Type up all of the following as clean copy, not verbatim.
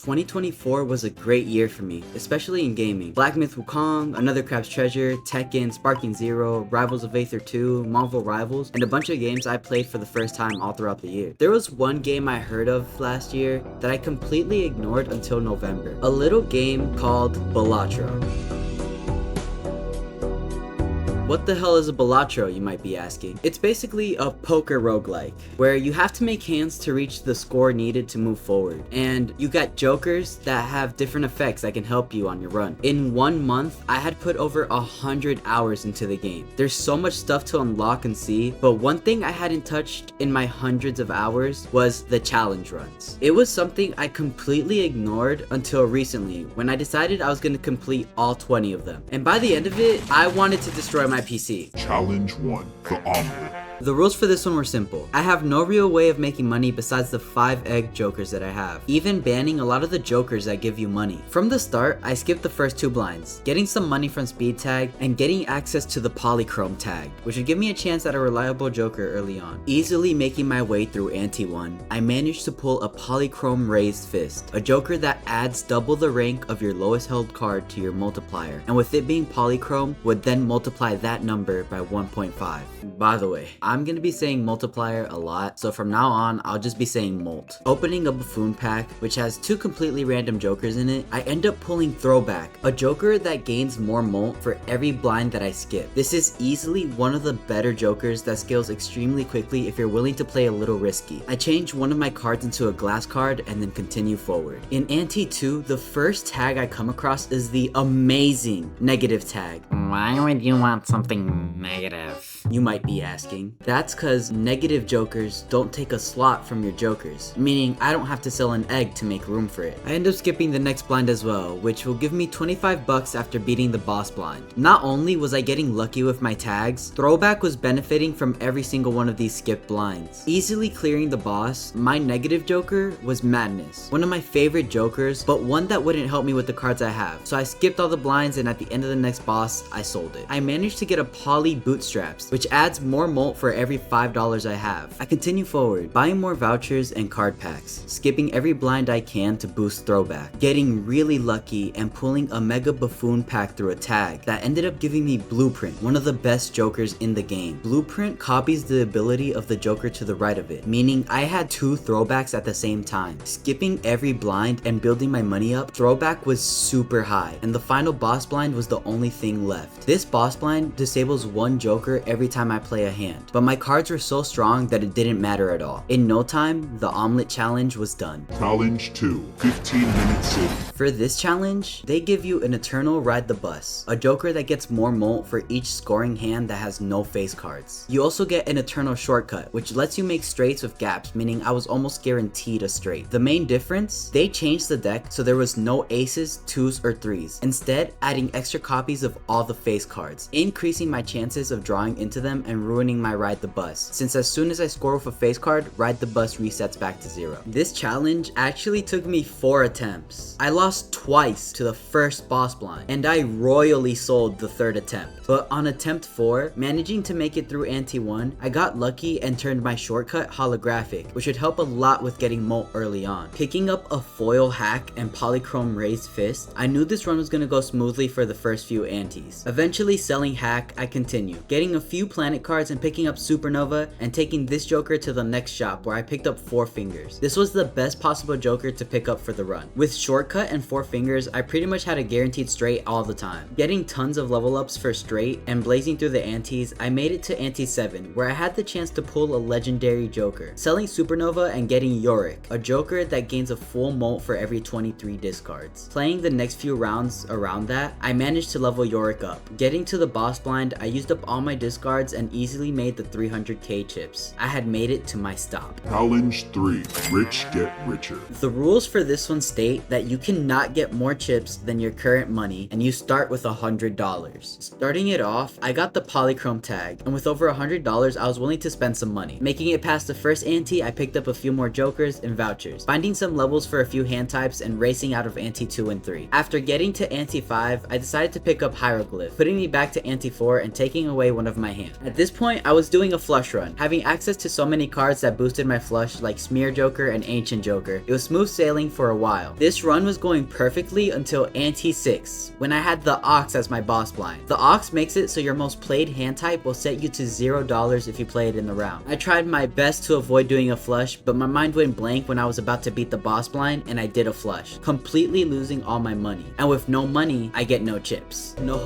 2024 was a great year for me, especially in gaming. Black Myth Wukong, Another Crab's Treasure, Tekken, Sparking Zero, Rivals of Aether 2, Marvel Rivals, and a bunch of games I played for the first time all throughout the year. There was one game I heard of last year that I completely ignored until November. A little game called Balatro. What the hell is a Balatro, you might be asking? It's basically a poker roguelike, where you have to make hands to reach the score needed to move forward. And you got jokers that have different effects that can help you on your run. In 1 month, I had put over 100 hours into the game. There's so much stuff to unlock and see, but one thing I hadn't touched in my hundreds of hours was the challenge runs. It was something I completely ignored until recently, when I decided I was going to complete all 20 of them. And by the end of it, I wanted to destroy my PC. Challenge 1, the Omelette. The rules for this one were simple. I have no real way of making money besides the 5 egg jokers that I have, even banning a lot of the jokers that give you money. From the start, I skipped the first 2 blinds, getting some money from speed tag and getting access to the polychrome tag, which would give me a chance at a reliable joker early on. Easily making my way through ante 1, I managed to pull a polychrome raised fist, a joker that adds double the rank of your lowest held card to your multiplier, and with it being polychrome, would then multiply that number by 1.5. By the way, I'm gonna be saying multiplier a lot, so from now on, I'll just be saying molt. Opening a buffoon pack, which has 2 completely random jokers in it, I end up pulling throwback, a joker that gains more molt for every blind that I skip. This is easily one of the better jokers that scales extremely quickly if you're willing to play a little risky. I change one of my cards into a glass card and then continue forward. In ante 2, the first tag I come across is the amazing negative tag. Why would you want something negative? You might be asking. That's cause negative jokers don't take a slot from your jokers, meaning I don't have to sell an egg to make room for it. I end up skipping the next blind as well, which will give me 25 bucks after beating the boss blind. Not only was I getting lucky with my tags, throwback was benefiting from every single one of these skipped blinds. Easily clearing the boss, my negative joker was Madness, one of my favorite jokers, but one that wouldn't help me with the cards I have. So I skipped all the blinds and at the end of the next boss, I sold it. I managed to get a poly bootstraps, which adds more molt for every $5 I have. I continue forward, buying more vouchers and card packs, skipping every blind I can to boost throwback, getting really lucky and pulling a mega buffoon pack through a tag that ended up giving me Blueprint, one of the best jokers in the game. Blueprint copies the ability of the joker to the right of it, meaning I had 2 throwbacks at the same time. Skipping every blind and building my money up, throwback was super high, and the final boss blind was the only thing left. This boss blind disables 1 joker every time I play a hand, but my cards were so strong that it didn't matter at all. In no time, the omelet challenge was done. Challenge 2, 15-minute city. For this challenge, they give you an eternal ride the bus, a joker that gets more molt for each scoring hand that has no face cards. You also get an eternal shortcut, which lets you make straights with gaps, meaning I was almost guaranteed a straight. The main difference, they changed the deck so there was no aces, 2s, or 3s, instead adding extra copies of all the face cards, increasing my chances of drawing into them and ruining my ride the bus, since as soon as I score with a face card, ride the bus resets back to 0. This challenge actually took me 4 attempts. I lost twice to the first boss blind, and I royally sold the 3rd attempt. But on attempt 4, managing to make it through ante 1, I got lucky and turned my shortcut holographic, which would help a lot with getting molt early on. Picking up a foil hack and polychrome raised fist, I knew this run was gonna go smoothly for the first few antes. Eventually selling hack, I continued, getting a few planet cards and picking up Supernova and taking this joker to the next shop where I picked up 4 fingers. This was the best possible joker to pick up for the run. With shortcut and 4 fingers, I pretty much had a guaranteed straight all the time. Getting tons of level ups for straight and blazing through the antes, I made it to ante 7 where I had the chance to pull a legendary joker, selling Supernova and getting Yorick, a joker that gains a full molt for every 23 discards. Playing the next few rounds around that, I managed to level Yorick up. Getting to the boss blind, I used up all my discards and easily made the 300k chips. I had made it to my stop. Challenge 3, rich get richer. The rules for this one state that you can not get more chips than your current money, and you start with $100. Starting it off, I got the polychrome tag, and with over $100 I was willing to spend some money. Making it past the first ante, I picked up a few more jokers and vouchers, finding some levels for a few hand types and racing out of ante 2 and 3. After getting to ante 5, I decided to pick up hieroglyph, putting me back to ante 4 and taking away one of my hands. At this point, I was doing a flush run, having access to so many cards that boosted my flush like Smear Joker and Ancient Joker. It was smooth sailing for a while. This run was going perfectly until ante 6, when I had the Ox as my boss blind. The Ox makes it so your most played hand type will set you to $0 if you play it in the round. I tried my best to avoid doing a flush, but my mind went blank when I was about to beat the boss blind and I did a flush, completely losing all my money. And with no money, I get no chips. No,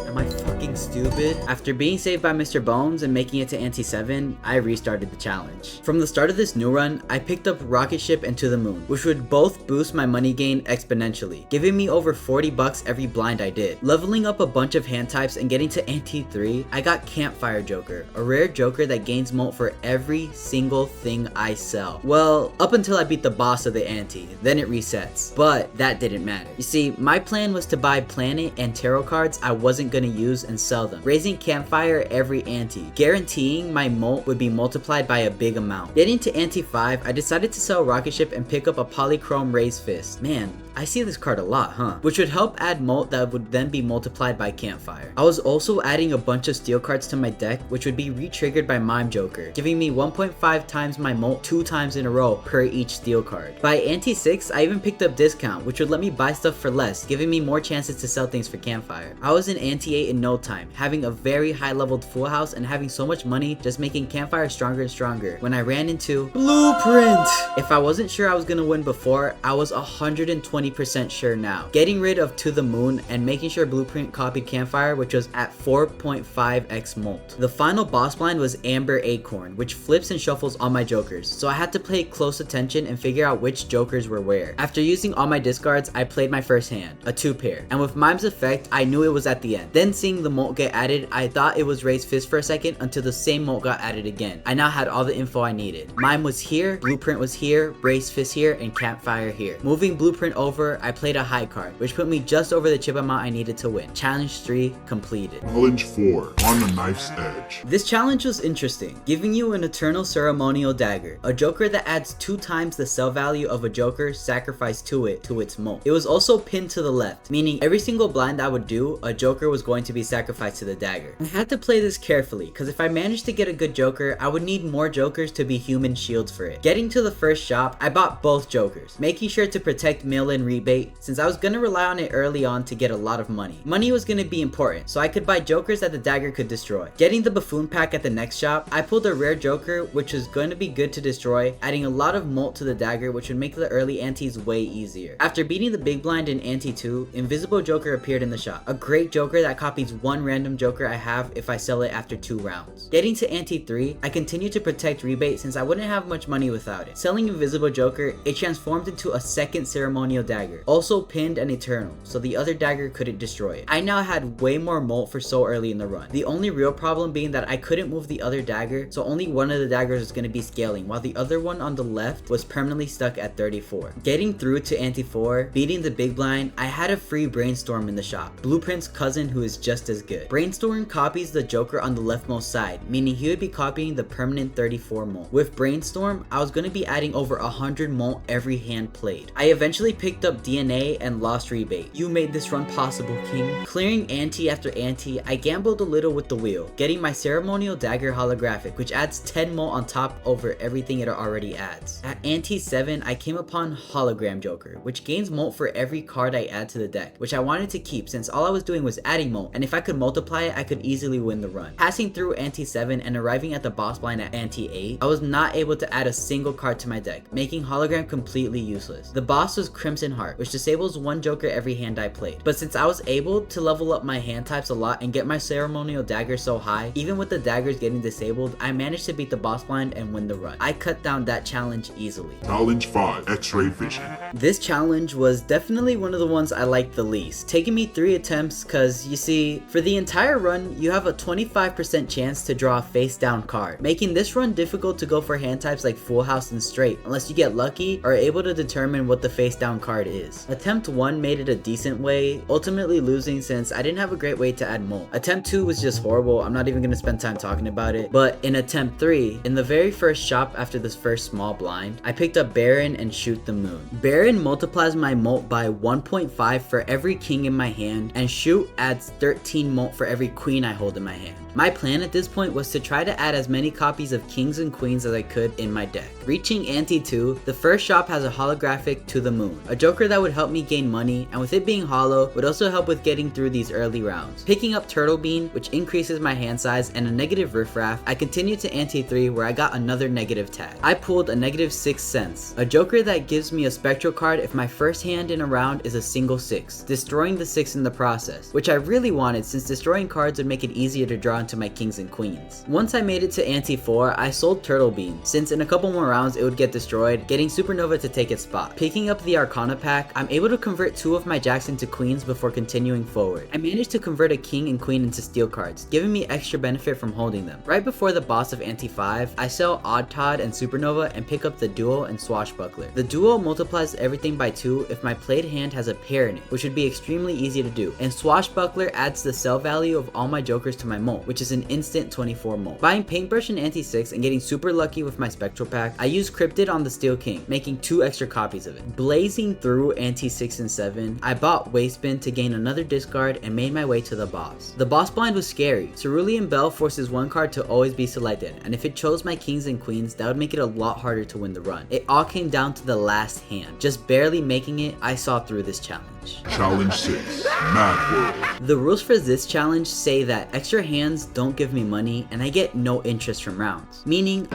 am I fucking stupid? After being saved by Mr. Bones and making it to ante 7, I restarted the challenge. From the start of this new run, I picked up Rocket Ship and To the Moon, which would both boost my money gain exponentially, giving me over 40 bucks every blind I did. Leveling up a bunch of hand types and getting to ante 3, I got Campfire Joker, a rare joker that gains molt for every single thing I sell. Well, up until I beat the boss of the ante, then it resets, but that didn't matter. You see, my plan was to buy planet and tarot cards I wasn't gonna use and sell them, raising Campfire every ante, guaranteeing my molt would be multiplied by a big amount. Getting to ante 5, I decided to sell Rocket Ship and pick up a Polychrome Raised Fist. Man, I see this card a lot, huh? Which would help add molt that would then be multiplied by Campfire. I was also adding a bunch of steel cards to my deck, which would be re-triggered by Mime Joker, giving me 1.5 times my molt 2 times in a row per each steel card. By ante 6, I even picked up Discount, which would let me buy stuff for less, giving me more chances to sell things for Campfire. I was in ante 8 in no time, having a very high leveled full house and having so much money, just making Campfire stronger and stronger, when I ran into Blueprint! If I wasn't sure I was gonna win before, I was 120% sure now. Getting rid of To the Moon and making sure Blueprint copied Campfire, which was at 4.5x molt. The final boss blind was Amber Acorn, which flips and shuffles all my jokers, so I had to pay close attention and figure out which jokers were where. After using all my discards, I played my first hand, a 2-pair, and with Mime's effect, I knew it was at the end. Then seeing the molt get added, I thought it was Raised Fist for a second until the same molt got added again. I now had all the info I needed. Mime was here, Blueprint was here, Raised Fist here, and Campfire here. Moving Blueprint over, I played a high card, which put me just over the chip amount I needed to win. Challenge 3 completed. Challenge 4. On the Knife's Edge. This challenge was interesting, giving you an Eternal Ceremonial Dagger, a joker that adds 2 times the sell value of a joker sacrificed to its molt. It was also pinned to the left, meaning every single blind I would do, a joker was going to be sacrificed to the dagger. I had to play this carefully, because if I managed to get a good joker, I would need more jokers to be human shields for it. Getting to the first shop, I bought both jokers, making sure to protect mail-in rebate, since I was gonna rely on it early on to get a lot of money. Money was gonna be important, so I could buy jokers that the dagger could destroy. Getting the buffoon pack at the next shop, I pulled a rare joker, which was going to be good to destroy, adding a lot of molt to the dagger, which would make the early antes way easier. After beating the big blind in ante 2, Invisible Joker appeared in the shop, a great joker that copies one random joker I have if I sell it after 2 rounds. Getting to ante 3, I continued to protect rebate since I wouldn't have much money without it. Selling Invisible Joker, it transformed into a second ceremonial dagger, also pinned and eternal, so the other dagger couldn't destroy it. I now had way more molt for so early in the run. The only real problem being that I couldn't move the other dagger, so only one of the daggers was going to be scaling, while the other one on the left was permanently stuck at 34. Getting through to ante 4, beating the big blind, I had a free Brainstorm in the shop, Blueprint's cousin who is just as good. Brainstorm copies the joker on the leftmost side, meaning he would be copying the permanent 34 molt. With Brainstorm, I was going to be adding over 100 molt every hand played. I eventually picked up DNA and lost rebate. You made this run possible, King. Clearing ante after ante, I gambled a little with the wheel, getting my ceremonial dagger holographic, which adds 10 molt on top over everything it already adds. At ante 7, I came upon Hologram Joker, which gains molt for every card I add to the deck, which I wanted to keep since all I was doing was adding molt, and if I could multiply it, I could easily win the run. Passing through ante 7 and arriving at the boss blind at ante 8, I was not able to add a single card to my deck, making Hologram completely useless. The boss was Crimson Heart, which disables one joker every hand I played, but since I was able to level up my hand types a lot and get my ceremonial dagger so high, even with the daggers getting disabled, I managed to beat the boss blind and win the run. I cut down that challenge easily. Challenge 5. X-Ray Vision. This challenge was definitely one of the ones I liked the least, taking me 3 attempts cause you see, for the entire run, you have a 25% chance to draw a face down card, making this run difficult to go for hand types like Full House and Straight, unless you get lucky or are able to determine what the face down card is. Attempt 1 made it a decent way, ultimately losing since I didn't have a great way to add molt. Attempt 2 was just horrible, I'm not even gonna spend time talking about it. But in attempt 3, in the very first shop after this first small blind, I picked up Baron and Shoot the Moon. Baron multiplies my molt by 1.5 for every king in my hand, and Shoot adds 13 molt for every queen I hold in my hand. My plan at this point was to try to add as many copies of kings and queens as I could in my deck. Reaching ante 2, the first shop has a holographic To the Moon, a joker that would help me gain money, and with it being hollow, would also help with getting through these early rounds. Picking up Turtle Bean, which increases my hand size, and a negative riffraff, I continued to ante 3 where I got another negative tag. I pulled a negative 6 cents, a joker that gives me a spectral card if my first hand in a round is a single 6, destroying the 6 in the process, which I really wanted since destroying cards would make it easier to draw into my kings and queens. Once I made it to ante 4, I sold Turtle Bean, since in a couple more rounds it would get destroyed, getting Supernova to take its spot. Picking up the Arcana pack, I'm able to convert 2 of my jacks into queens before continuing forward. I managed to convert a king and queen into steel cards, giving me extra benefit from holding them. Right before the boss of ante 5, I sell Odd Todd and Supernova and pick up the Duel and Swashbuckler. The Duel multiplies everything by 2 if my played hand has a pair in it, which would be extremely easy to do, and Swashbuckler adds the sell value of all my jokers to my molt, which is an instant 24 molt. Buying Paintbrush in ante 6 and getting super lucky with my spectral pack, I used Cryptid on the Steel King, making 2 extra copies of it. Blazing through ante 6 and 7, I bought Wastebin to gain another discard and made my way to the boss. The boss blind was scary. Cerulean Bell forces one card to always be selected, and if it chose my kings and queens, that would make it a lot harder to win the run. It all came down to the last hand. Just barely making it, I saw through this challenge. Challenge 6, Mad World. The rules for this challenge say that extra hands don't give me money and I get no interest from rounds. Meaning,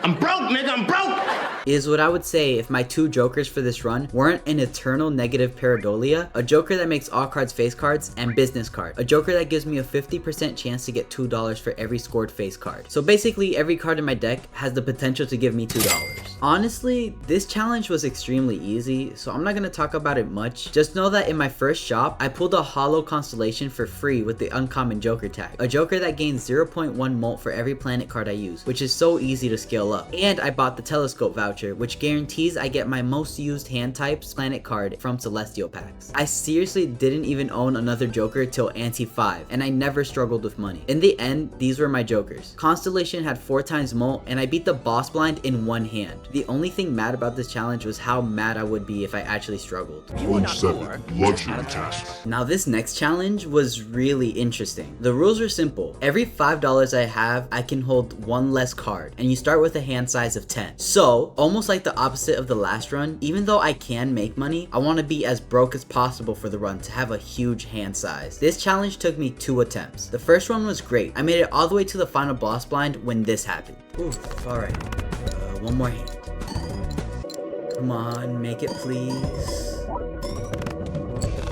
I'm broke, nigga, I'm broke! Is what I would say if my 2 jokers for this run weren't an eternal negative Pareidolia, a joker that makes all cards face cards, and business card, a joker that gives me a 50% chance to get $2 for every scored face card. So basically every card in my deck has the potential to give me $2. Honestly, this challenge was extremely easy, so I'm not going to talk about it much. Just know that in my first shop, I pulled a hollow constellation for free with the uncommon joker tag, a joker that gains 0.1 molt for every planet card I use, which is so easy to scale up. And I bought the telescope voucher, which guarantees I get my most used hand types planet card from Celestial packs. I seriously didn't even own another joker till ante 5, and I never struggled with money. In the end, these were my jokers. Constellation had 4 times molt, and I beat the boss blind in one hand. The only thing mad about this challenge was how mad I would be if I actually struggled. Challenge 7, Luxury Test. Now this next challenge was really interesting. The rules are simple. Every $5 I have, I can hold 1 less card, and you start with a hand size of 10. So, almost like the opposite of the last run, even though I can make money, I want to be as broke as possible for the run to have a huge hand size. This challenge took me 2 attempts. The first one was great. I made it all the way to the final boss blind when this happened. Oof, alright. One more hand. Come on, make it please.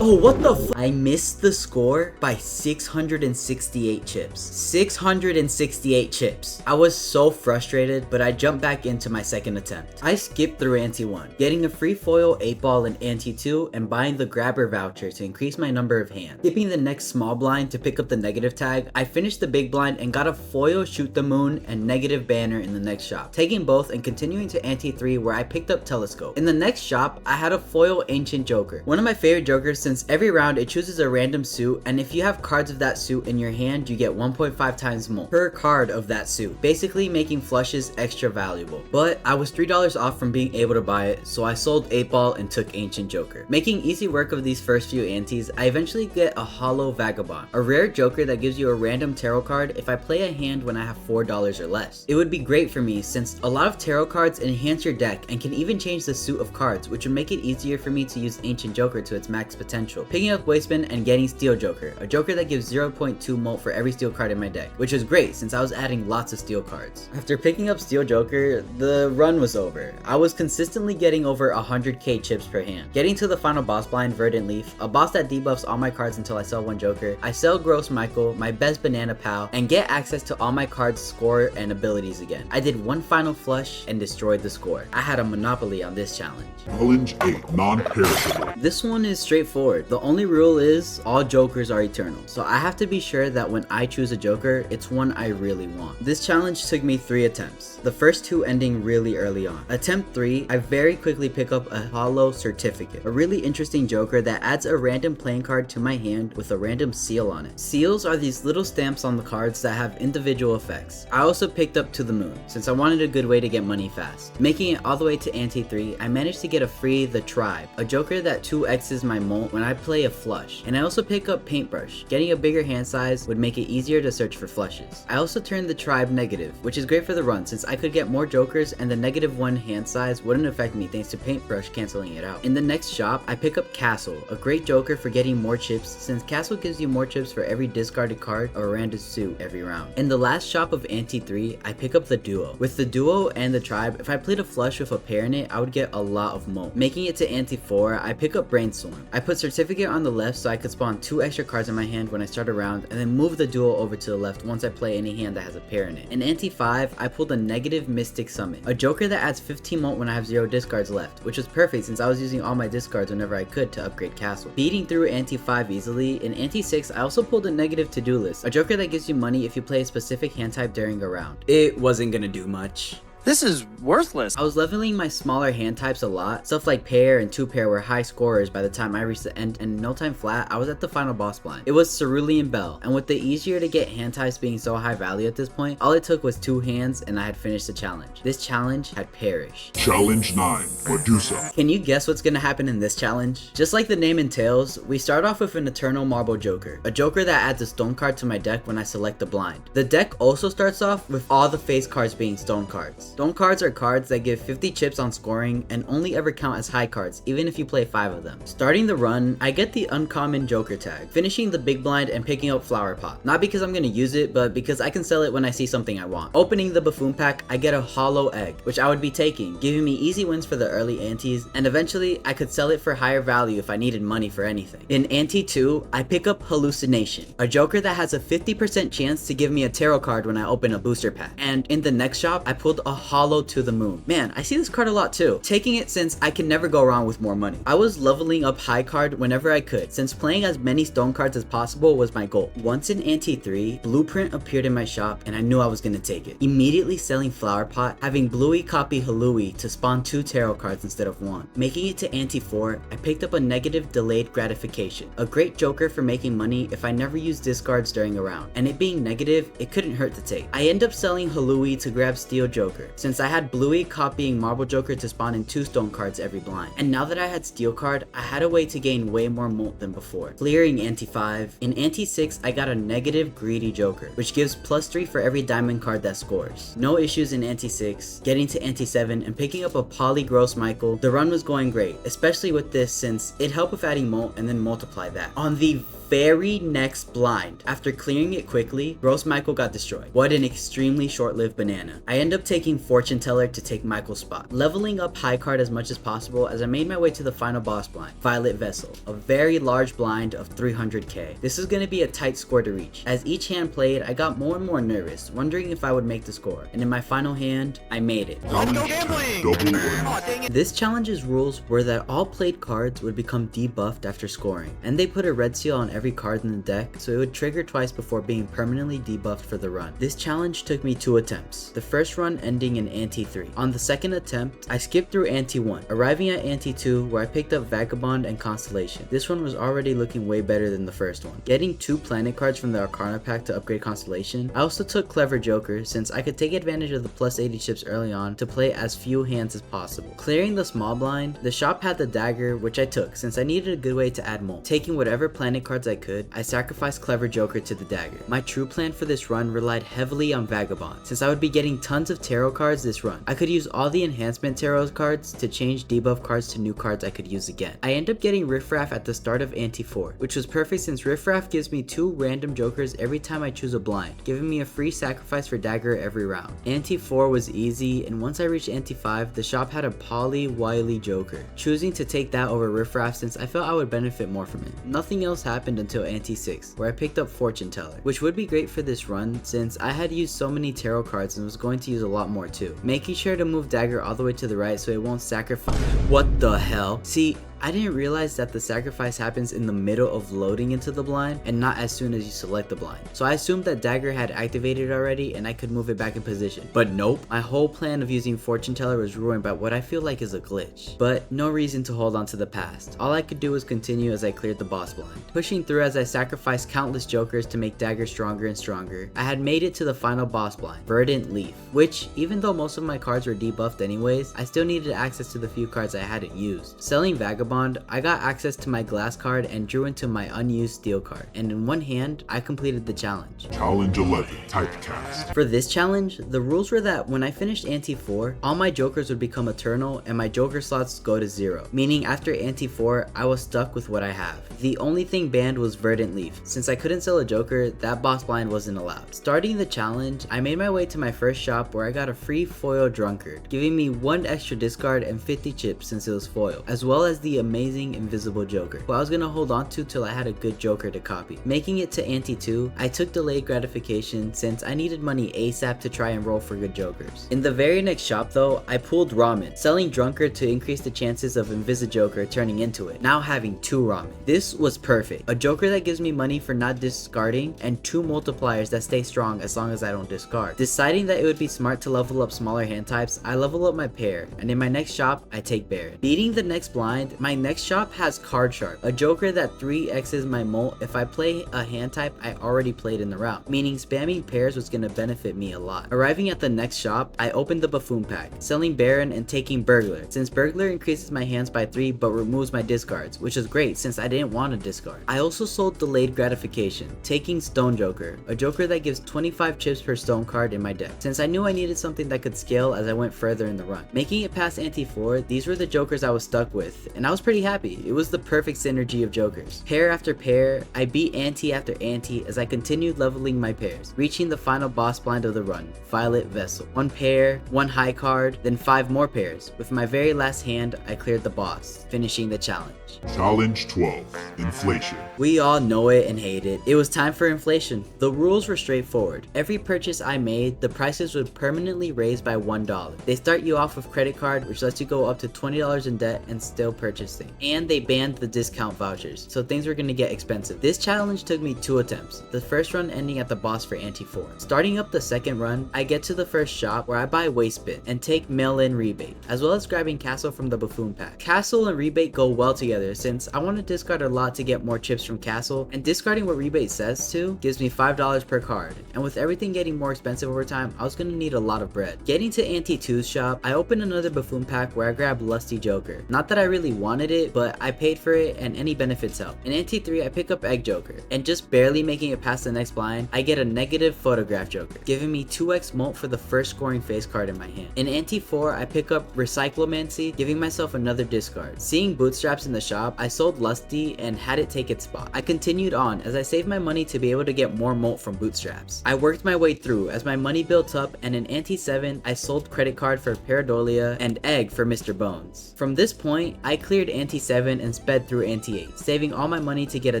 Oh, what the f— I missed the score by 668 chips. 668 chips. I was so frustrated, but I jumped back into my second attempt. I skipped through ante 1, getting a free foil 8-ball in ante 2 and buying the grabber voucher to increase my number of hands. Skipping the next small blind to pick up the negative tag, I finished the big blind and got a foil Shoot the Moon and negative banner in the next shop, taking both and continuing to ante 3 where I picked up telescope. In the next shop, I had a foil ancient joker, one of my favorite jokers since every round it chooses a random suit, and if you have cards of that suit in your hand, you get 1.5 times more per card of that suit, basically making flushes extra valuable. But I was $3 off from being able to buy it, so I sold 8-ball and took ancient joker. Making easy work of these first few antes, I eventually get a hollow vagabond, a rare joker that gives you a random tarot card if I play a hand when I have $4 or less. It would be great for me since a lot of tarot cards enhance your deck and can even change the suit of cards, which would make it easier for me to use ancient joker to its max potential. Picking up Wastebin and getting Steel Joker, a joker that gives 0.2 molt for every steel card in my deck, which is great since I was adding lots of steel cards. After picking up Steel Joker, the run was over. I was consistently getting over 100k chips per hand. Getting to the final boss blind, Verdant Leaf, a boss that debuffs all my cards until I sell 1 joker, I sell Gross Michael, my best banana pal, and get access to all my cards' score and abilities again. I did 1 final flush and destroyed the score. I had a monopoly on this challenge. Challenge 8, Non-Perishable. This one is straightforward straightforward. The only rule is all jokers are eternal. So I have to be sure that when I choose a joker, it's one I really want. This challenge took me 3 attempts, the first 2 ending really early on. Attempt 3, I very quickly pick up a hollow certificate, a really interesting joker that adds a random playing card to my hand with a random seal on it. Seals are these little stamps on the cards that have individual effects. I also picked up To the Moon, since I wanted a good way to get money fast. Making it all the way to ante 3, I managed to get a free The Tribe, a joker that 2x's my molt when I play a flush. And I also pick up Paintbrush. Getting a bigger hand size would make it easier to search for flushes. I also turned The Tribe negative, which is great for the run since I could get more jokers and the -1 hand size wouldn't affect me thanks to Paintbrush canceling it out. In the next shop, I pick up Castle, a great joker for getting more chips since Castle gives you more chips for every discarded card or random suit every round. In the last shop of ante 3, I pick up the Duo. With the Duo and the Tribe, if I played a flush with a pair in it, I would get a lot of molt. Making it to ante 4, I pick up Brainstorm. I put Certificate on the left so I could spawn 2 extra cards in my hand when I start a round, and then move the Duo over to the left once I play any hand that has a pair in it. In ante 5, I pulled a negative Mystic Summon, a joker that adds 15 molt when I have 0 discards left, which was perfect since I was using all my discards whenever I could to upgrade Castle. Beating through ante 5 easily, in ante 6, I also pulled a negative To-Do List, a joker that gives you money if you play a specific hand type during a round. It wasn't gonna do much. This is worthless. I was leveling my smaller hand types a lot. Stuff like pair and 2-pair were high scorers by the time I reached the end, and no time flat, I was at the final boss blind. It was Cerulean Bell, and with the easier to get hand types being so high value at this point, all it took was 2 hands and I had finished the challenge. This challenge had perished. Challenge 9, Medusa. Can you guess what's gonna happen in this challenge? Just like the name entails, we start off with an Eternal Marble Joker, a joker that adds a stone card to my deck when I select the blind. The deck also starts off with all the face cards being stone cards. Stone cards are cards that give 50 chips on scoring and only ever count as high cards even if you play 5 of them. Starting the run, I get the uncommon joker tag, finishing the big blind and picking up Flower Pot. Not because I'm gonna use it, but because I can sell it when I see something I want. Opening the Buffoon pack, I get a hollow egg, which I would be taking, giving me easy wins for the early antes, and eventually I could sell it for higher value if I needed money for anything. In ante 2, I pick up Hallucination, a joker that has a 50% chance to give me a tarot card when I open a booster pack. And in the next shop, I pulled a hollow To the Moon. Man, I see this card a lot too. Taking it since I can never go wrong with more money. I was leveling up high card whenever I could, since playing as many stone cards as possible was my goal. Once in ante 3, Blueprint appeared in my shop and I knew I was gonna take it. Immediately selling Flower Pot, having Bluey copy Halui to spawn 2 tarot cards instead of 1. Making it to ante 4, I picked up a negative Delayed Gratification, a great joker for making money if I never used discards during a round. And it being negative, it couldn't hurt to take. I end up selling Halui to grab Steel Joker, since I had Bluey copying Marble Joker to spawn in 2 stone cards every blind. And now that I had Steel card, I had a way to gain way more molt than before. Clearing ante 5, in ante 6 I got a negative Greedy Joker, which gives +3 for every diamond card that scores. No issues in ante 6, getting to ante 7 and picking up a Poly Gross Michael. The run was going great, especially with this since it helped with adding molt and then multiply that. On the very next blind, after clearing it quickly, Gross Michael got destroyed. What an extremely short-lived banana. I end up taking Fortune Teller to take Michael's spot, leveling up high card as much as possible as I made my way to the final boss blind, Violet Vessel, a very large blind of 300k. This is going to be a tight score to reach. As each hand played, I got more and more nervous, wondering if I would make the score, and in my final hand, I made it. Challenge 10, double or This challenge's rules were that all played cards would become debuffed after scoring, and they put a red seal on every card in the deck so it would trigger twice before being permanently debuffed for the run. This challenge took me 2 attempts, the first run ending in ante 3. On the second attempt, I skipped through ante 1, arriving at ante 2 where I picked up Vagabond and Constellation. This one was already looking way better than the first one. Getting 2 planet cards from the Arcana pack to upgrade Constellation, I also took Clever Joker since I could take advantage of the +80 chips early on to play as few hands as possible. Clearing the small blind, the shop had the Dagger, which I took since I needed a good way to add molt. Taking whatever planet cards I could, I sacrificed Clever Joker to the Dagger. My true plan for this run relied heavily on Vagabond, since I would be getting tons of tarot cards this run. I could use all the enhancement tarot cards to change debuff cards to new cards I could use again. I end up getting Riffraff at the start of ante 4, which was perfect since Riffraff gives me 2 random jokers every time I choose a blind, giving me a free sacrifice for Dagger every round. Ante 4 was easy, and once I reached ante 5, the shop had a Poly Wily Joker, choosing to take that over Riffraff since I felt I would benefit more from it. Nothing else happened until ante 6, where I picked up Fortune Teller, which would be great for this run since I had used so many tarot cards and was going to use a lot more too. Making sure to move Dagger all the way to the right so it won't sacrifice. What the hell? See, I didn't realize that the sacrifice happens in the middle of loading into the blind and not as soon as you select the blind. So I assumed that dagger had activated already and I could move it back in position. But nope, my whole plan of using fortune teller was ruined by what I feel like is a glitch. But no reason to hold on to the past. All I could do was continue as I cleared the boss blind. Pushing through as I sacrificed countless jokers to make dagger stronger and stronger, I had made it to the final boss blind, Verdant Leaf, which even though most of my cards were debuffed anyways, I still needed access to the few cards I hadn't used. Selling Vagabond, I got access to my glass card and drew into my unused steel card, and in one hand, I completed the challenge. Challenge 11, Typecast. For this challenge, the rules were that when I finished Ante 4, all my jokers would become eternal and my joker slots go to 0, meaning after Ante 4, I was stuck with what I have. The only thing banned was Verdant Leaf. Since I couldn't sell a joker, that boss blind wasn't allowed. Starting the challenge, I made my way to my first shop where I got a free foil drunkard, giving me 1 extra discard and 50 chips since it was foil, as well as the amazing invisible joker, who I was gonna hold on to till I had a good joker to copy. Making it to Ante 2, I took delayed gratification since I needed money ASAP to try and roll for good jokers. In the very next shop though, I pulled ramen, selling drunkard to increase the chances of Invisi-Joker turning into it, now having 2 ramen. This was perfect. A joker that gives me money for not discarding, and 2 multipliers that stay strong as long as I don't discard. Deciding that it would be smart to level up smaller hand types, I level up my pair, and in my next shop, I take Baron. Beating the next blind, my next shop has Card Shark, a joker that 3x's my molt if I play a hand type I already played in the route, meaning spamming pairs was gonna benefit me a lot. Arriving at the next shop, I opened the Buffoon pack, selling Baron and taking Burglar, since Burglar increases my hands by 3 but removes my discards, which is great since I didn't want to discard. I also sold delayed gratification, taking Stone Joker, a joker that gives 25 chips per stone card in my deck, since I knew I needed something that could scale as I went further in the run. Making it past Ante 4, these were the jokers I was stuck with, and I was pretty happy. It was the perfect synergy of jokers. Pair after pair, I beat Ante after Ante as I continued leveling my pairs, reaching the final boss blind of the run, Violet Vessel. 1 pair, 1 high card, then 5 more pairs. With my very last hand, I cleared the boss, finishing the challenge. Challenge 12, Inflation. We all know it and hate it. It was time for inflation. The rules were straightforward. Every purchase I made, the prices would permanently raise by $1. They start you off with credit card, which lets you go up to $20 in debt and still purchase things. And they banned the discount vouchers, so things were gonna get expensive. This challenge took me 2 attempts, the first run ending at the boss for Ante 4. Starting up the second run, I get to the first shop where I buy Waste Bin and take mail-in rebate, as well as grabbing Castle from the Buffoon pack. Castle and rebate go well together since I want to discard a lot to get more chips from Castle, and discarding what rebate says to gives me $5 per card, and with everything getting more expensive over time, I was gonna need a lot of bread. Getting to Ante 2's shop, I opened another Buffoon pack where I grabbed Lusty Joker. Not that I really wanted it, but I paid for it and any benefits help. In Ante 3, I pick up Egg Joker, and just barely making it past the next blind, I get a negative Photograph Joker, giving me 2x molt for the first scoring face card in my hand. In Ante 4, I pick up Recyclomancy, giving myself another discard. Seeing Bootstraps in the shop, I sold Lusty and had it take its spot. I continued on as I saved my money to be able to get more molt from Bootstraps. I worked my way through as my money built up, and in Ante 7, I sold credit card for Paradolia and Egg for Mr. Bones. From this point, I cleared Ante 7 and sped through Ante 8, saving all my money to get a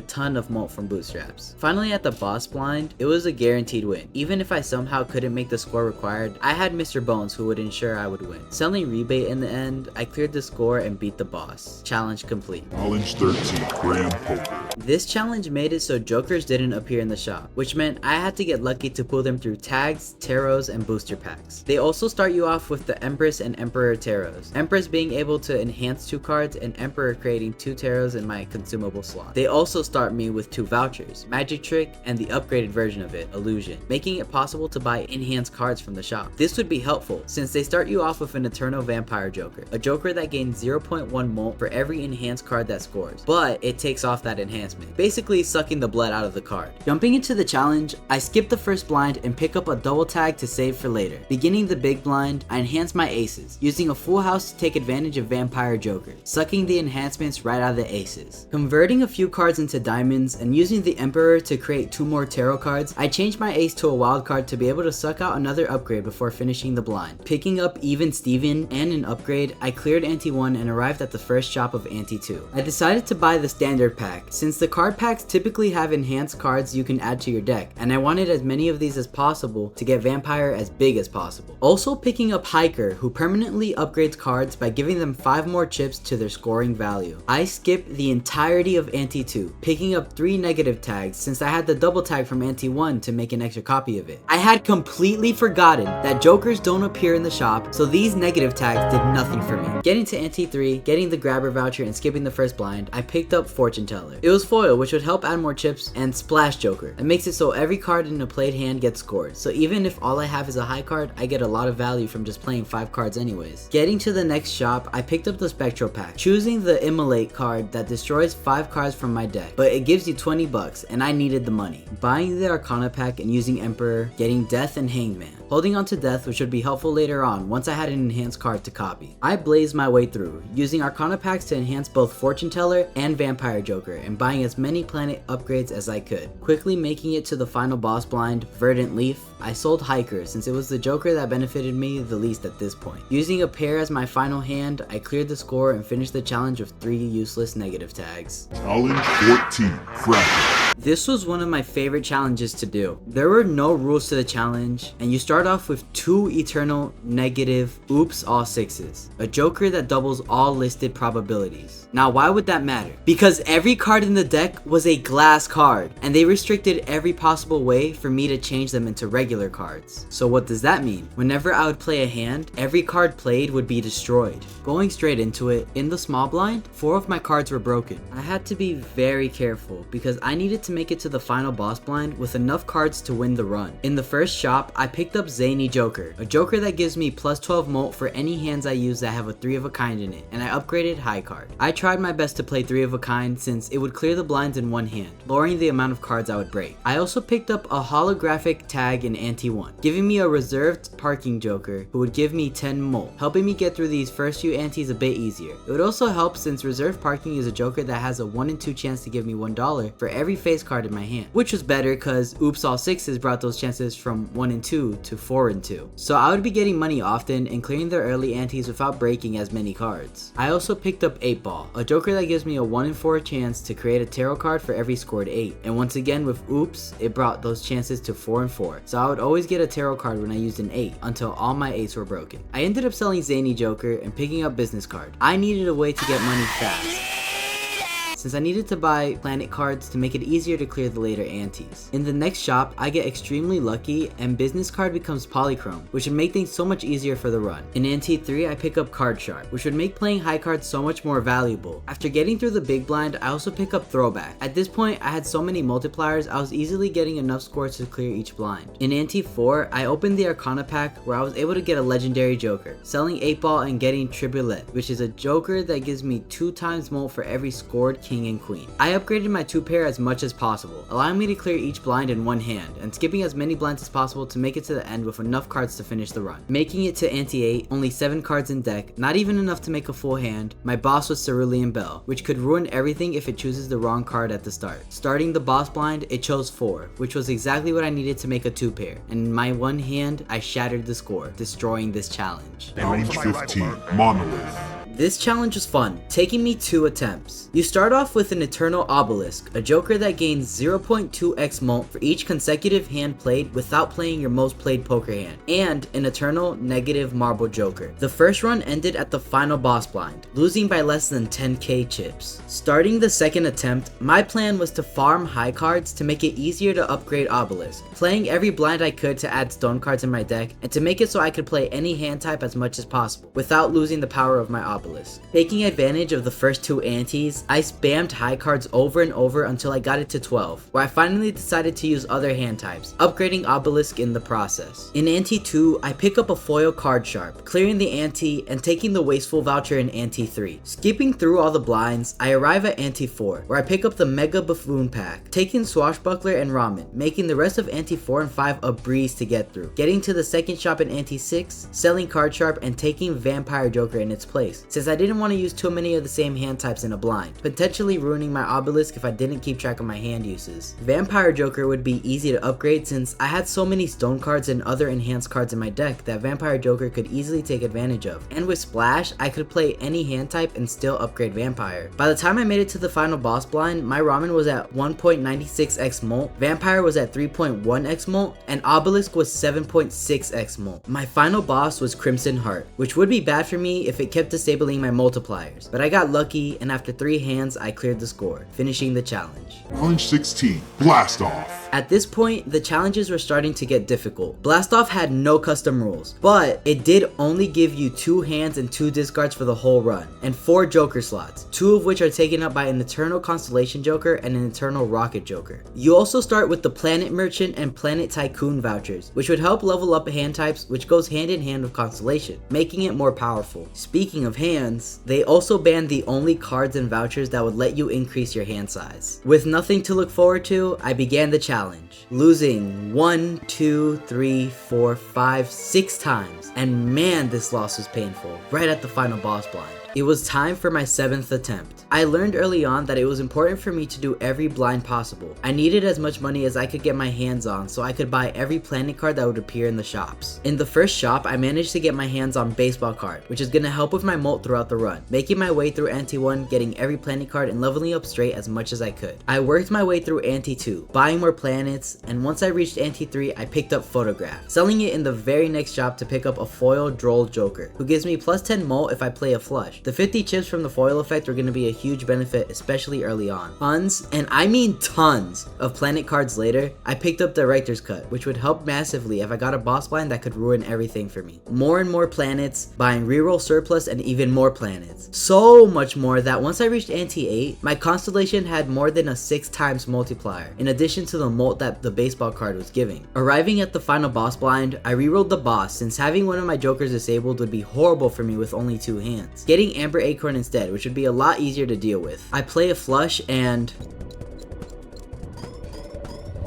ton of molt from Bootstraps. Finally at the boss blind, it was a guaranteed win. Even if I somehow couldn't make the score required, I had Mr. Bones who would ensure I would win. Selling rebate in the end, I cleared the score and beat the boss. Challenge complete. Challenge 13, Grand Poker. This challenge made it so jokers didn't appear in the shop, which meant I had to get lucky to pull them through tags, tarots, and booster packs. They also start you off with the Empress and Emperor tarots, Empress being able to enhance 2 cards and Emperor creating 2 tarots in my consumable slot. They also start me with 2 vouchers, Magic Trick and the upgraded version of it, Illusion, making it possible to buy enhanced cards from the shop. This would be helpful since they start you off with an Eternal Vampire Joker, a joker that gains 0.1 molt for every enhanced card that scores, but it takes off that enhancement, basically sucking the blood out of the card. Jumping into the challenge, I skip the first blind and pick up a double tag to save for later. Beginning the big blind, I enhance my aces, using a full house to take advantage of Vampire Joker, sucking the enhancements right out of the aces. Converting a few cards into diamonds and using the Emperor to create 2 more tarot cards, I changed my ace to a wild card to be able to suck out another upgrade before finishing the blind. Picking up Even Steven and an upgrade, I cleared Ante 1 and arrived at the first shop of Ante 2. I decided to buy the standard pack, since the card packs typically have enhanced cards you can add to your deck, and I wanted as many of these as possible to get Vampire as big as possible. Also picking up Hiker, who permanently upgrades cards by giving them 5 more chips to their score. scoring value. I skipped the entirety of Ante 2, picking up 3 negative tags since I had the double tag from Ante 1 to make an extra copy of it. I had completely forgotten that jokers don't appear in the shop, so these negative tags did nothing for me. Getting to Ante 3, getting the grabber voucher and skipping the first blind, I picked up Fortune Teller. It was foil, which would help add more chips, and Splash Joker. It makes it so every card in a played hand gets scored, so even if all I have is a high card, I get a lot of value from just playing 5 cards anyways. Getting to the next shop, I picked up the Spectral Pack, choosing the Omelette card that destroys 5 cards from my deck, but it gives you 20 bucks, and I needed the money. Buying the Arcana Pack and using Emperor, getting Death and Hangman. Holding on to Death, which would be helpful later on once I had an enhanced card to copy. I blazed my way through, using Arcana Packs to enhance both Fortune Teller and Vampire Joker, and buying as many planet upgrades as I could. Quickly making it to the final boss blind, Verdant Leaf, I sold Hiker since it was the Joker that benefited me the least at this point. Using a pair as my final hand, I cleared the score and finished the challenge with 3 useless negative tags. Challenge 14, Fractal. This was one of my favorite challenges to do. There were no rules to the challenge, and you start off with 2 eternal negative oops all 6s, a Joker that doubles all listed probabilities. Now why would that matter? Because every card in the deck was a glass card, and they restricted every possible way for me to change them into regular cards. So what does that mean? Whenever I would play a hand, every card played would be destroyed. Going straight into it, in the small blind, 4 of my cards were broken. I had to be very careful because I needed to make it to the final boss blind with enough cards to win the run. In the first shop, I picked up Zany Joker, a Joker that gives me plus 12 molt for any hands I use that have a 3 of a kind in it, and I upgraded High Card. I tried my best to play 3 of a kind since it would clear the blinds in one hand, lowering the amount of cards I would break. I also picked up a holographic tag in Ante 1, giving me a reserved parking Joker who would give me 10 molt, helping me get through these first few antes a bit easier. It would also help since reserved parking is a Joker that has a 1 in 2 chance to give me $1 for every face card in my hand, which was better because oops all 6s brought those chances from 1 in 2 to 4 in 2. So I would be getting money often and clearing the early antes without breaking as many cards. I also picked up 8 Ball, a Joker that gives me a 1 in 4 chance to create a tarot card for every scored 8, and once again with oops it brought those chances to 4 in 4, so I would always get a tarot card when I used an 8 until all my 8s were broken. I ended up selling Zany Joker and picking up Business Card. I needed a way to get money fast, since I needed to buy planet cards to make it easier to clear the later antes. In the next shop, I get extremely lucky and Business Card becomes Polychrome, which would make things so much easier for the run. In Ante 3, I pick up Card Sharp, which would make playing high cards so much more valuable. After getting through the big blind, I also pick up Throwback. At this point, I had so many multipliers, I was easily getting enough scores to clear each blind. In Ante 4, I opened the Arcana pack where I was able to get a legendary Joker, selling 8 Ball and getting Tribulette, which is a Joker that gives me 2 times molt for every scored king and queen. I upgraded my 2 pair as much as possible, allowing me to clear each blind in one hand, and skipping as many blinds as possible to make it to the end with enough cards to finish the run. Making it to Ante 8, only 7 cards in deck, not even enough to make a full hand, my boss was Cerulean Bell, which could ruin everything if it chooses the wrong card at the start. Starting the boss blind, it chose 4, which was exactly what I needed to make a 2 pair, and in my one hand, I shattered the score, destroying this challenge. Challenge 15, Monolith. This challenge was fun, taking me 2 attempts. You start off with an Eternal Obelisk, a Joker that gains 0.2x molt for each consecutive hand played without playing your most played poker hand, and an Eternal Negative Marble Joker. The first run ended at the final boss blind, losing by less than 10k chips. Starting the second attempt, my plan was to farm high cards to make it easier to upgrade Obelisk, playing every blind I could to add stone cards in my deck, and to make it so I could play any hand type as much as possible, without losing the power of my Obelisk. Taking advantage of the first 2 antes, I spammed high cards over and over until I got it to 12, where I finally decided to use other hand types, upgrading Obelisk in the process. In Ante 2, I pick up a foil Card Sharp, clearing the ante and taking the Wasteful voucher in Ante 3. Skipping through all the blinds, I arrive at Ante 4, where I pick up the Mega Buffoon pack, taking Swashbuckler and Ramen, making the rest of Ante 4 and 5 a breeze to get through. Getting to the second shop in Ante 6, selling Card Sharp and taking Vampire Joker in its place, since I didn't want to use too many of the same hand types in a blind, potentially ruining my Obelisk if I didn't keep track of my hand uses. Vampire Joker would be easy to upgrade since I had so many stone cards and other enhanced cards in my deck that Vampire Joker could easily take advantage of, and with Splash, I could play any hand type and still upgrade Vampire. By the time I made it to the final boss blind, my Ramen was at 1.96x molt, Vampire was at 3.1x molt, and Obelisk was 7.6x molt. My final boss was Crimson Heart, which would be bad for me if it kept disabling disabling my multipliers, but I got lucky and after 3 hands I cleared the score, finishing the challenge. Challenge 16, Blast Off. At this point, the challenges were starting to get difficult. Blast Off had no custom rules, but it did only give you 2 hands and 2 discards for the whole run, and 4 Joker slots, 2 of which are taken up by an Eternal Constellation Joker and an Eternal Rocket Joker. You also start with the Planet Merchant and Planet Tycoon vouchers, which would help level up hand types, which goes hand in hand with Constellation, making it more powerful. Speaking of hands, they also banned the only cards and vouchers that would let you increase your hand size. With nothing to look forward to, I began the challenge, losing 1, 2, 3, 4, 5, 6 times, and man, this loss was painful, right at the final boss blind. It was time for my 7th attempt. I learned early on that it was important for me to do every blind possible. I needed as much money as I could get my hands on so I could buy every planet card that would appear in the shops. In the first shop, I managed to get my hands on Baseball card, which is going to help with my molt throughout the run, making my way through Ante 1, getting every planet card and leveling up straight as much as I could. I worked my way through Ante 2, buying more planets, and once I reached Ante 3, I picked up Photograph, selling it in the very next shop to pick up a foil Droll Joker, who gives me plus 10 molt if I play a flush. The 50 chips from the foil effect are going to be a huge benefit, especially early on. Tons, and I mean tons, of planet cards later, I picked up Director's Cut, which would help massively if I got a boss blind that could ruin everything for me. More and more planets, buying reroll surplus and even more planets. So much more that once I reached Ante 8, my Constellation had more than a 6 times multiplier, in addition to the molt that the Baseball card was giving. Arriving at the final boss blind, I rerolled the boss since having one of my Jokers disabled would be horrible for me with only 2 hands. Getting Amber Acorn instead, which would be a lot easier to deal with. I play a flush and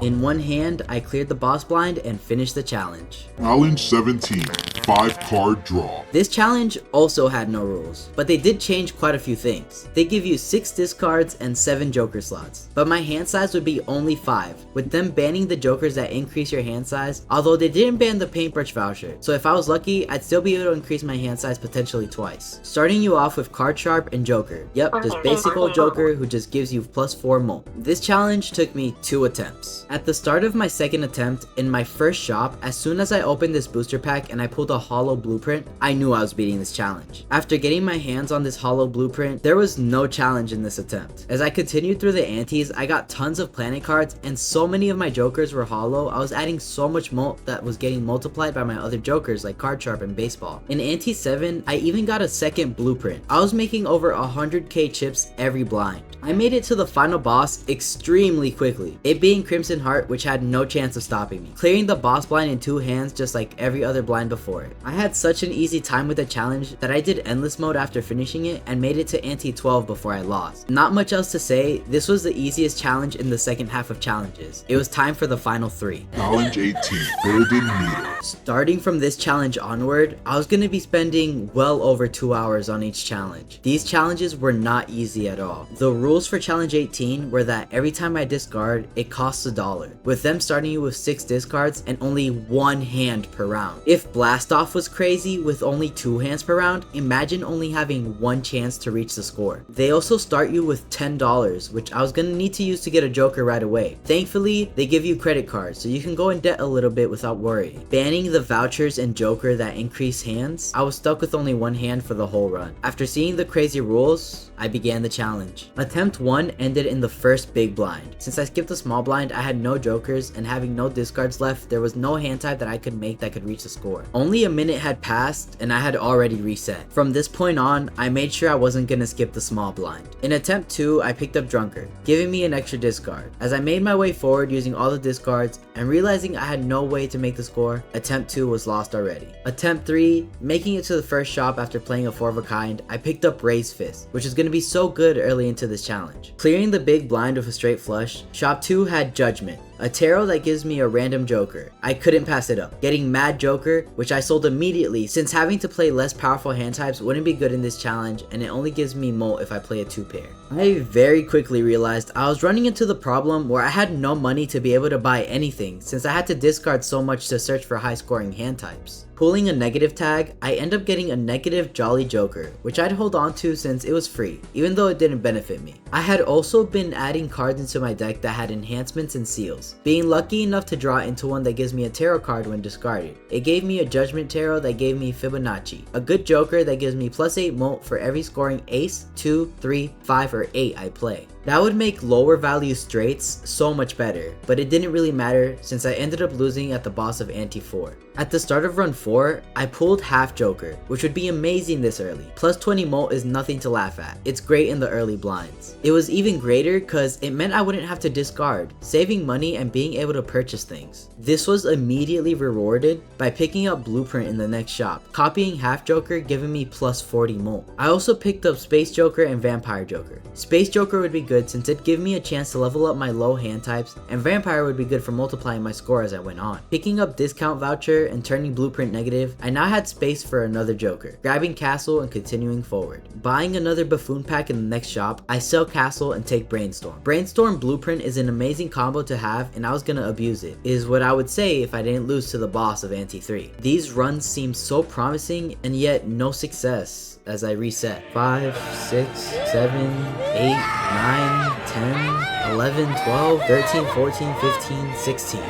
in one hand, I cleared the boss blind and finished the challenge. Challenge 17, 5-card draw. This challenge also had no rules, but they did change quite a few things. They give you 6 discards and 7 Joker slots, but my hand size would be only 5, with them banning the Jokers that increase your hand size, although they didn't ban the paintbrush voucher, so if I was lucky, I'd still be able to increase my hand size potentially twice. Starting you off with Card Sharp and Joker. Yep, just basic old Joker who just gives you plus 4 molt. This challenge took me 2 attempts. At the start of my second attempt, in my first shop, as soon as I opened this booster pack and I pulled a hollow blueprint, I knew I was beating this challenge. After getting my hands on this hollow blueprint, there was no challenge in this attempt. As I continued through the antes, I got tons of planet cards and so many of my Jokers were hollow, I was adding so much molt that was getting multiplied by my other Jokers like Card Sharp and Baseball. In Ante 7, I even got a second blueprint. I was making over 100k chips every blind. I made it to the final boss extremely quickly, it being Crimson Heart, which had no chance of stopping me, clearing the boss blind in 2 hands just like every other blind before it. I had such an easy time with the challenge that I did endless mode after finishing it and made it to Ante 12 before I lost. Not much else to say, this was the easiest challenge in the second half of challenges. It was time for the final 3. Challenge 18, Golden Needle. Starting from this challenge onward, I was going to be spending well over 2 hours on each challenge. These challenges were not easy at all. The rules for challenge 18 were that every time I discard, it costs $1, with them starting you with 6 discards and only 1 hand per round. If Blast Off was crazy with only 2 hands per round, imagine only having 1 chance to reach the score. They also start you with $10, which I was gonna need to use to get a Joker right away. Thankfully, they give you credit cards, so you can go in debt a little bit without worrying. Banning the vouchers and Joker that increase hands, I was stuck with only 1 hand for the whole run. After seeing the crazy rules, I began the challenge. Attempt 1 ended in the first big blind. Since I skipped the small blind, I had no Jokers, and having no discards left, there was no hand type that I could make that could reach the score. Only a minute had passed, and I had already reset. From this point on, I made sure I wasn't gonna skip the small blind. In attempt 2, I picked up Drunkard, giving me an extra discard. As I made my way forward using all the discards, and realizing I had no way to make the score, attempt 2 was lost already. Attempt 3, making it to the first shop after playing a 4 of a kind, I picked up Raise Fist, which is gonna be so good early into this challenge. Clearing the big blind with a straight flush, shop 2 had Judgment, a tarot that gives me a random Joker. I couldn't pass it up. Getting Mad Joker, which I sold immediately since having to play less powerful hand types wouldn't be good in this challenge, and it only gives me molt if I play a 2-pair. I very quickly realized I was running into the problem where I had no money to be able to buy anything since I had to discard so much to search for high scoring hand types. Pulling a negative tag, I end up getting a negative Jolly Joker, which I'd hold on to since it was free, even though it didn't benefit me. I had also been adding cards into my deck that had enhancements and seals, being lucky enough to draw into one that gives me a tarot card when discarded. It gave me a Judgment Tarot that gave me Fibonacci, a good Joker that gives me +8 molt for every scoring ace, 2, 3, 5, or 8 I play. That would make lower value straights so much better, but it didn't really matter since I ended up losing at the boss of Ante 4. At the start of run 4, I pulled half Joker, which would be amazing this early. Plus 20 molt is nothing to laugh at. It's great in the early blinds. It was even greater cause it meant I wouldn't have to discard, saving money and being able to purchase things. This was immediately rewarded by picking up Blueprint in the next shop, copying half Joker giving me plus 40 molt. I also picked up Space Joker and Vampire Joker. Space Joker would be good since it'd give me a chance to level up my low hand types, and Vampire would be good for multiplying my score as I went on. Picking up Discount Voucher and turning Blueprint negative, I now had space for another Joker, grabbing Castle and continuing forward. Buying another Buffoon pack in the next shop, I sell Castle and take Brainstorm. Brainstorm Blueprint is an amazing combo to have and I was gonna abuse it, is what I would say if I didn't lose to the boss of Ante 3. These runs seem so promising and yet no success as I reset. 5, 6, 7, 8, 9, 10, 11, 12, 13, 14, 15, 16.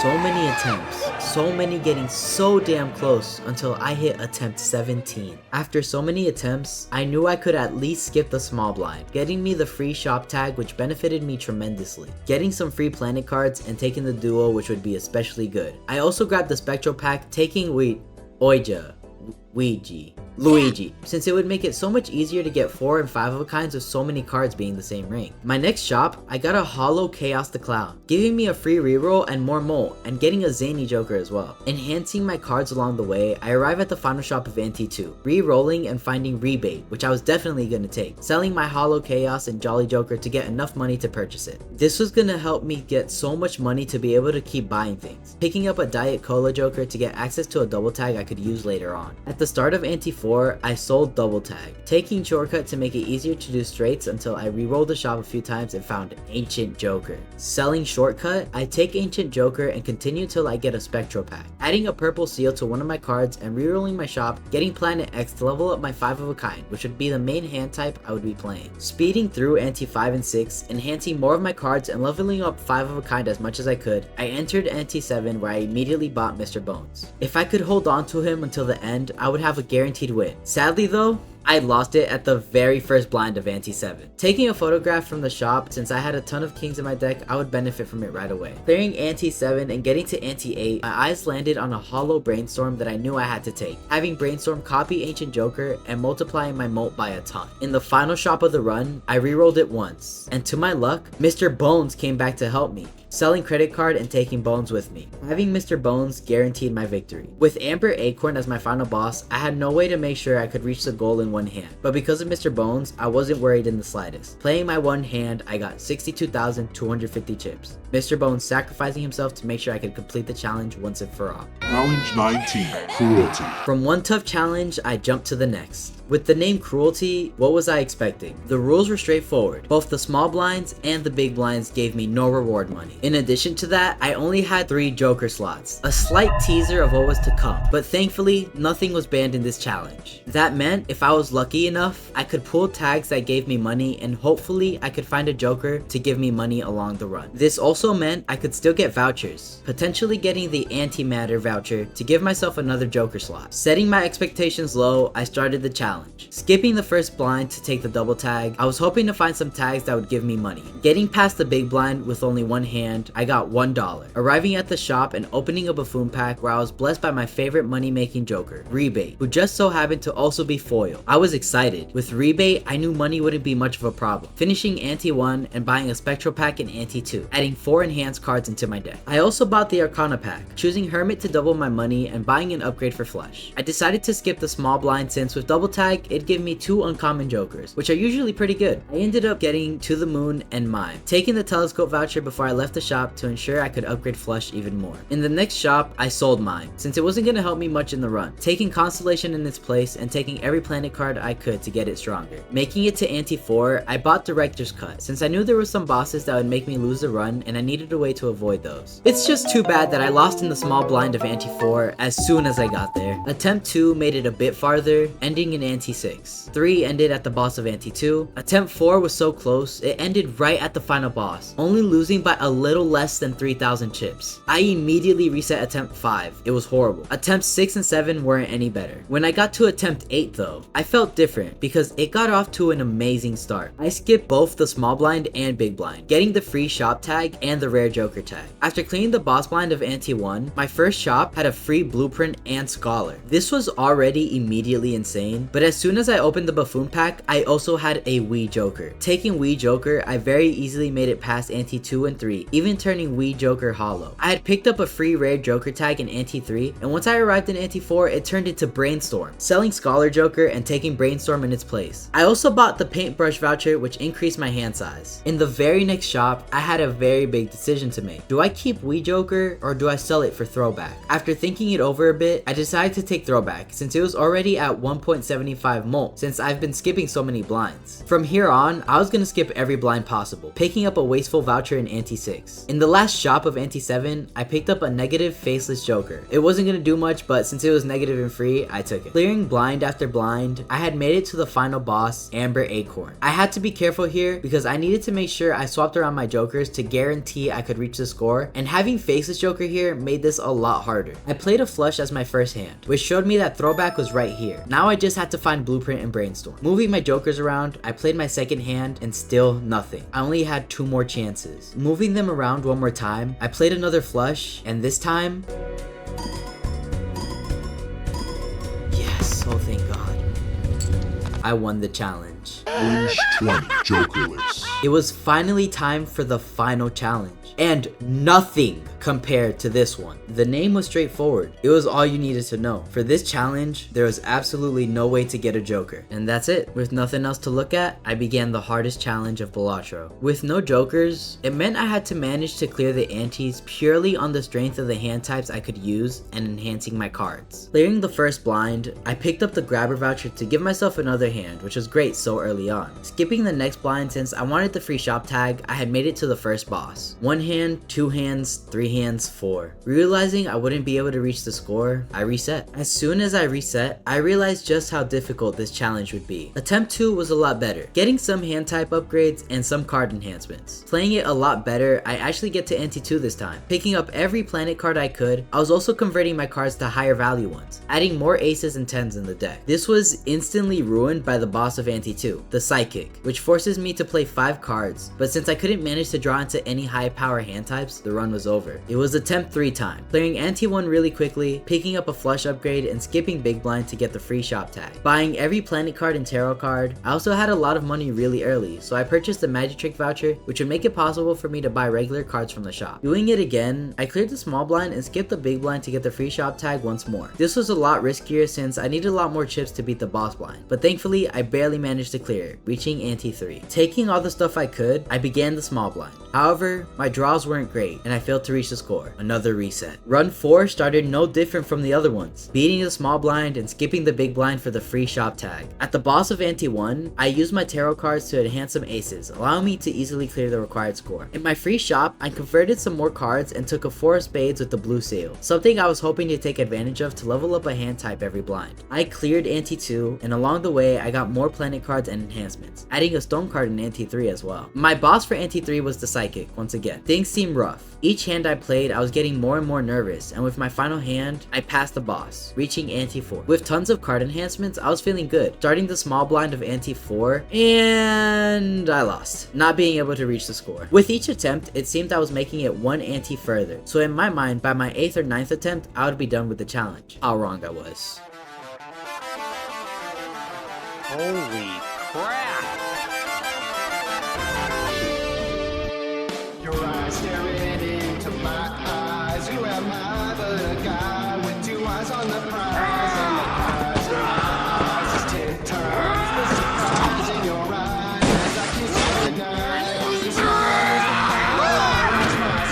So many attempts, so many getting so damn close until I hit attempt 17. After so many attempts, I knew I could at least skip the small blind, getting me the free shop tag which benefited me tremendously, getting some free planet cards and taking the duo which would be especially good. I also grabbed the Spectral pack, taking Luigi, since it would make it so much easier to get 4 and 5 of a kinds with so many cards being the same ring. My next shop, I got a Hollow Chaos the Clown, giving me a free reroll and more molt, and getting a Zany Joker as well. Enhancing my cards along the way, I arrive at the final shop of Ante 2, re-rolling and finding Rebate, which I was definitely gonna take, selling my Hollow Chaos and Jolly Joker to get enough money to purchase it. This was gonna help me get so much money to be able to keep buying things, picking up a Diet Cola Joker to get access to a double tag I could use later on. At the start of Ante 4, I sold double tag, taking shortcut to make it easier to do straights until I re-rolled the shop a few times and found Ancient Joker. Selling shortcut, I take Ancient Joker and continue till I get a Spectral pack, adding a purple seal to one of my cards and re-rolling my shop, getting Planet X to level up my 5 of a kind, which would be the main hand type I would be playing. Speeding through Ante 5 and 6, enhancing more of my cards and leveling up 5 of a kind as much as I could, I entered Ante 7 where I immediately bought Mr. Bones. If I could hold on to him until the end, I would have a guaranteed win. Sadly though, I lost it at the very first blind of Ante 7. Taking a photograph from the shop, since I had a ton of kings in my deck, I would benefit from it right away. Clearing Ante 7 and getting to Ante 8, my eyes landed on a Hollow Brainstorm that I knew I had to take, having Brainstorm copy Ancient Joker and multiplying my molt by a ton. In the final shop of the run, I re-rolled it once, and to my luck, Mr. Bones came back to help me, selling credit card and taking Bones with me. Having Mr. Bones guaranteed my victory. With Amber Acorn as my final boss, I had no way to make sure I could reach the goal in one hand, but because of Mr. Bones, I wasn't worried in the slightest. Playing my one hand, I got 62,250 chips. Mr. Bones sacrificing himself to make sure I could complete the challenge once and for all. Challenge 19, Cruelty. From one tough challenge, I jumped to the next. With the name Cruelty, what was I expecting? The rules were straightforward. Both the small blinds and the big blinds gave me no reward money. In addition to that, I only had 3 Joker slots, a slight teaser of what was to come, but thankfully, nothing was banned in this challenge. That meant if I was lucky enough, I could pull tags that gave me money and hopefully I could find a Joker to give me money along the run. This also meant I could still get vouchers, potentially getting the Antimatter voucher to give myself another Joker slot. Setting my expectations low, I started the challenge. Skipping the first blind to take the double tag, I was hoping to find some tags that would give me money. Getting past the big blind with only one hand, I got $1. Arriving at the shop and opening a Buffoon pack where I was blessed by my favorite money-making Joker, Rebate, who just so happened to also be foil. I was excited. With Rebate, I knew money wouldn't be much of a problem. Finishing Ante 1 and buying a Spectral pack in Ante 2, adding 4 enhanced cards into my deck. I also bought the Arcana pack, choosing Hermit to double my money and buying an upgrade for Flush. I decided to skip the small blind since with double tag, it'd give me 2 uncommon Jokers, which are usually pretty good. I ended up getting To the Moon and Mime. Taking the Telescope voucher before I left the the shop to ensure I could upgrade Flush even more. In the next shop, I sold mine, since it wasn't going to help me much in the run, taking Constellation in its place and taking every planet card I could to get it stronger. Making it to Ante 4, I bought Director's Cut, since I knew there were some bosses that would make me lose the run and I needed a way to avoid those. It's just too bad that I lost in the small blind of Ante 4 as soon as I got there. Attempt 2 made it a bit farther, ending in Ante 6. 3 ended at the boss of Ante 2. Attempt 4 was so close, it ended right at the final boss, only losing by a little less than 3,000 chips. I immediately reset attempt 5. It was horrible. Attempts 6 and 7 weren't any better. When I got to attempt 8 though, I felt different because it got off to an amazing start. I skipped both the small blind and big blind, getting the free shop tag and the rare Joker tag. After cleaning the boss blind of Ante 1, my first shop had a free blueprint and scholar. This was already immediately insane, but as soon as I opened the buffoon pack, I also had a Wee Joker. Taking Wee Joker, I very easily made it past Ante 2 and 3, even turning Wee Joker hollow. I had picked up a free rare Joker tag in Ante 3, and once I arrived in Ante 4, it turned into Brainstorm, selling Scholar Joker and taking Brainstorm in its place. I also bought the paintbrush voucher, which increased my hand size. In the very next shop, I had a very big decision to make. Do I keep Wee Joker or do I sell it for throwback? After thinking it over a bit, I decided to take throwback since it was already at 1.75 molt since I've been skipping so many blinds. From here on, I was gonna skip every blind possible, picking up a wasteful voucher in Ante 6. In the last shop of Ante 7, I picked up a negative faceless Joker. It wasn't gonna do much, but since it was negative and free, I took it. Clearing blind after blind, I had made it to the final boss, Amber Acorn. I had to be careful here because I needed to make sure I swapped around my Jokers to guarantee I could reach the score, and having faceless Joker here made this a lot harder. I played a Flush as my first hand, which showed me that throwback was right here. Now I just had to find Blueprint and Brainstorm. Moving my Jokers around, I played my second hand and still nothing. I only had 2 more chances. Moving them around one more time, I played another Flush, and this time, yes, oh thank God, I won the challenge. Range 20 Jokerless. It was finally time for the final challenge, and nothing compared to this one. The name was straightforward. It was all you needed to know. For this challenge, there was absolutely no way to get a Joker. And that's it. With nothing else to look at, I began the hardest challenge of Balatro. With no Jokers, it meant I had to manage to clear the antes purely on the strength of the hand types I could use and enhancing my cards. Clearing the first blind, I picked up the grabber voucher to give myself another hand, which was great so early on. Skipping the next blind since I wanted the free shop tag, I had made it to the first boss. 1 hand, 2 hands, 3 hands, 4. Realizing I wouldn't be able to reach the score, I reset. As soon as I reset, I realized just how difficult this challenge would be. Attempt 2 was a lot better, getting some hand type upgrades and some card enhancements. Playing it a lot better, I actually get to Ante 2 this time. Picking up every planet card I could, I was also converting my cards to higher value ones, adding more aces and 10s in the deck. This was instantly ruined by the boss of Ante 2, the Psychic, which forces me to play 5 cards, but since I couldn't manage to draw into any high power hand types, the run was over. It was attempt 3 time, clearing Ante 1 really quickly, picking up a Flush upgrade and skipping Big Blind to get the free shop tag. Buying every planet card and tarot card. I also had a lot of money really early, so I purchased the Magic Trick voucher, which would make it possible for me to buy regular cards from the shop. Doing it again, I cleared the small blind and skipped the big blind to get the free shop tag once more. This was a lot riskier since I needed a lot more chips to beat the boss blind, but thankfully I barely managed to clear it, reaching Ante 3. Taking all the stuff I could, I began the small blind. However, my draws weren't great and I failed to reach the score. Another reset. Run 4 started no different from the other ones, beating the small blind and skipping the big blind for the free shop tag. At the boss of Ante 1, I used my tarot cards to enhance some aces, allowing me to easily clear the required score. In my free shop, I converted some more cards and took a 4 of spades with the blue seal, something I was hoping to take advantage of to level up a hand type every blind. I cleared Ante 2, and along the way I got more planet cards and enhancements, adding a stone card in Ante 3 as well. My boss for Ante 3 was the Psychic once again. Things seemed rough. Each hand I played, I was getting more and more nervous, and with my final hand, I passed the boss, reaching Ante 4. With tons of card enhancements, I was feeling good, starting the small blind of Ante 4, and I lost, not being able to reach the score. With each attempt, it seemed I was making it 1 ante further, so in my mind, by my 8th or 9th attempt, I would be done with the challenge. How wrong I was. Holy crap! Your eyes staring into my eyes. You am I, but a guy with 2 eyes on the prize. And the prize in my eyes is 10 times the surprise in your eyes. As I kiss you goodnight, this is my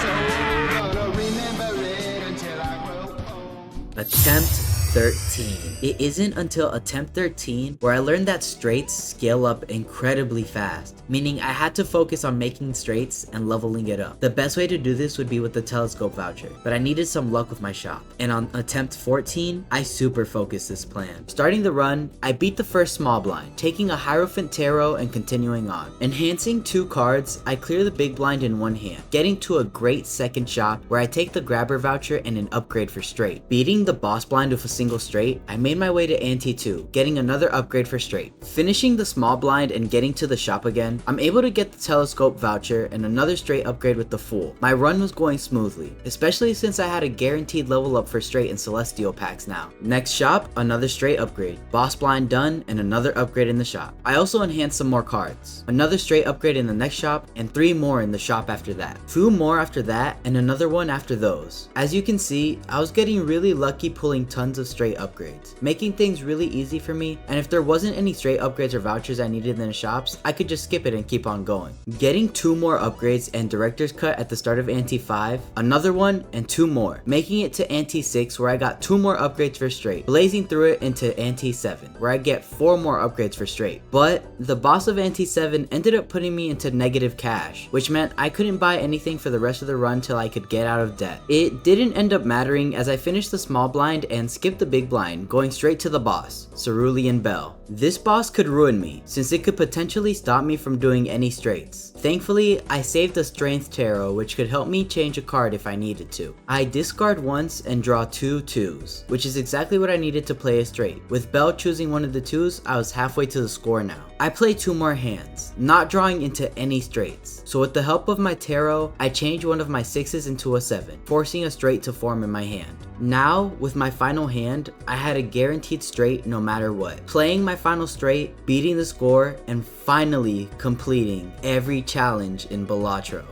Attempt 13. It isn't until attempt 13 where I learned that straights scale up incredibly fast, meaning I had to focus on making straights and leveling it up. The best way to do this would be with the telescope voucher, but I needed some luck with my shop. And on attempt 14, I super focused this plan. Starting the run, I beat the first small blind, taking a Hierophant Tarot and continuing on. Enhancing 2 cards, I clear the big blind in one hand, getting to a great second shop where I take the grabber voucher and an upgrade for straight. Beating the boss blind with a single straight, I made my way to ante 2, getting another upgrade for straight. Finishing the small blind and getting to the shop again, I'm able to get the telescope voucher and another straight upgrade with the fool. My run was going smoothly, especially since I had a guaranteed level up for straight and celestial packs now. Next shop, another straight upgrade. Boss blind done and another upgrade in the shop. I also enhanced some more cards. Another straight upgrade in the next shop and 3 more in the shop after that. 2 more after that and another one after those. As you can see, I was getting really lucky pulling tons of straight upgrades, making things really easy for me, and if there wasn't any straight upgrades or vouchers I needed in the shops, I could just skip it and keep on going. Getting 2 more upgrades and director's cut at the start of ante 5, another one, and 2 more, making it to ante 6 where I got 2 more upgrades for straight, blazing through it into ante 7 where I get 4 more upgrades for straight. But the boss of ante 7 ended up putting me into negative cash, which meant I couldn't buy anything for the rest of the run till I could get out of debt. It didn't end up mattering as I finished the small blind and skipped the big blind, going straight to the boss, Cerulean Bell. This boss could ruin me, since it could potentially stop me from doing any straights. Thankfully, I saved a Strength Tarot which could help me change a card if I needed to. I discard once and draw 2 2s, which is exactly what I needed to play a straight. With Bell choosing one of the 2s, I was halfway to the score now. I play 2 more hands, not drawing into any straights. So with the help of my tarot, I change one of my 6s into a 7, forcing a straight to form in my hand. Now, with my final hand, I had a guaranteed straight no matter what. Playing my final straight, beating the score, and finally completing every challenge in Balatro.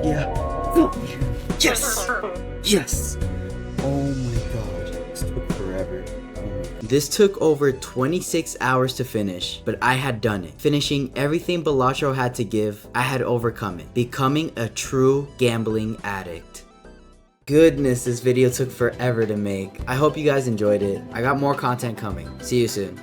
Yeah. Yes! Yes! Oh my god, this took forever. This took over 26 hours to finish, but I had done it. Finishing everything Balatro had to give, I had overcome it, becoming a true gambling addict. Goodness, this video took forever to make. I hope you guys enjoyed it. I got more content coming. See you soon.